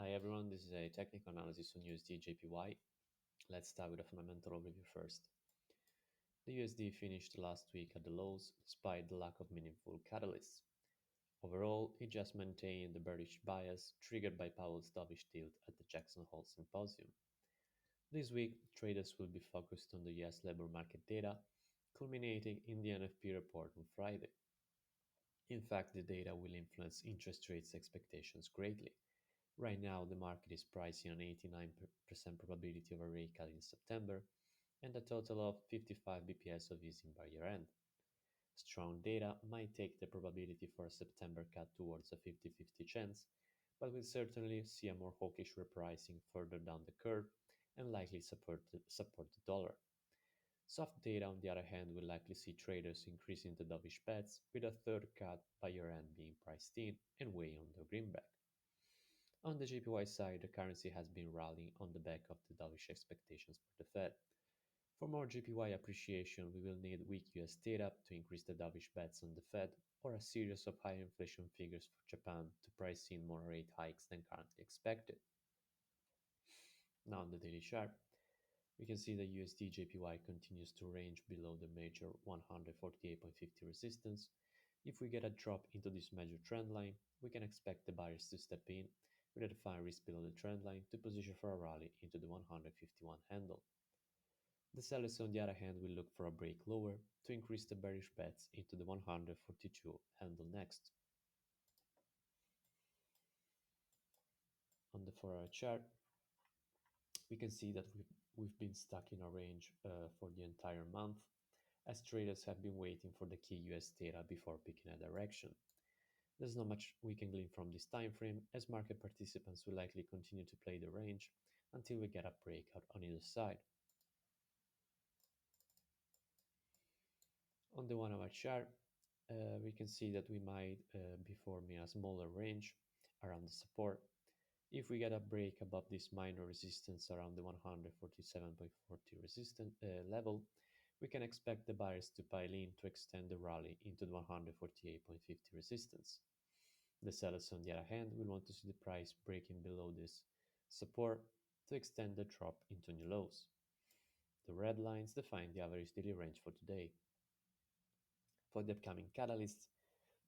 Hi everyone, this is a technical analysis on USDJPY. Let's start with a fundamental overview first. The USD finished last week at the lows despite the lack of meaningful catalysts. Overall, it just maintained the bearish bias triggered by Powell's dovish tilt at the Jackson Hole Symposium. This week, traders will be focused on the US labor market data, culminating in the NFP report on Friday. In fact, the data will influence interest rates expectations greatly. Right now, the market is pricing an 89% probability of a rate cut in September and a total of 55 bps of easing by year end. Strong data might take the probability for a September cut towards a 50-50 chance, but will certainly see a more hawkish repricing further down the curve and likely support the dollar. Soft data, on the other hand, will likely see traders increasing the dovish bets, with a third cut by year end being priced in and weighing on the greenback. On the JPY side, the currency has been rallying on the back of the dovish expectations for the Fed. For more JPY appreciation, we will need weak US data to increase the dovish bets on the Fed, or a series of higher inflation figures for Japan to price in more rate hikes than currently expected. Now on the daily chart, we can see the USD JPY continues to range below the major 148.50 resistance. If we get a drop into this major trend line, we can expect the buyers to step in with a defined risk below the trend line to position for a rally into the 151 handle. The sellers, on the other hand, will look for a break lower to increase the bearish bets into the 142 handle next. On the 4-hour chart, we can see that we've been stuck in a range for the entire month, as traders have been waiting for the key US data before picking a direction. There's not much we can glean from this time frame, as market participants will likely continue to play the range until we get a breakout on either side. On the 1-hour chart, we can see that we might be forming a smaller range around the support. If we get a break above this minor resistance around the 147.40 resistance level, we can expect the buyers to pile in to extend the rally into the 148.50 resistance. The sellers, on the other hand, will want to see the price breaking below this support to extend the drop into new lows. The red lines define the average daily range for today. For the upcoming catalysts,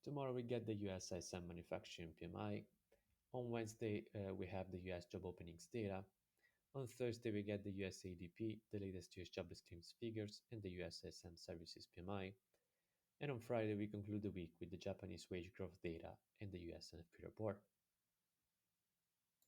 tomorrow we get the US ISM manufacturing PMI. On Wednesday, we have the US job openings data. On Thursday, we get the US ADP, the latest US jobless claims figures, and the US ISM services PMI. And on Friday, we conclude the week with the Japanese wage growth data and the US NFP report.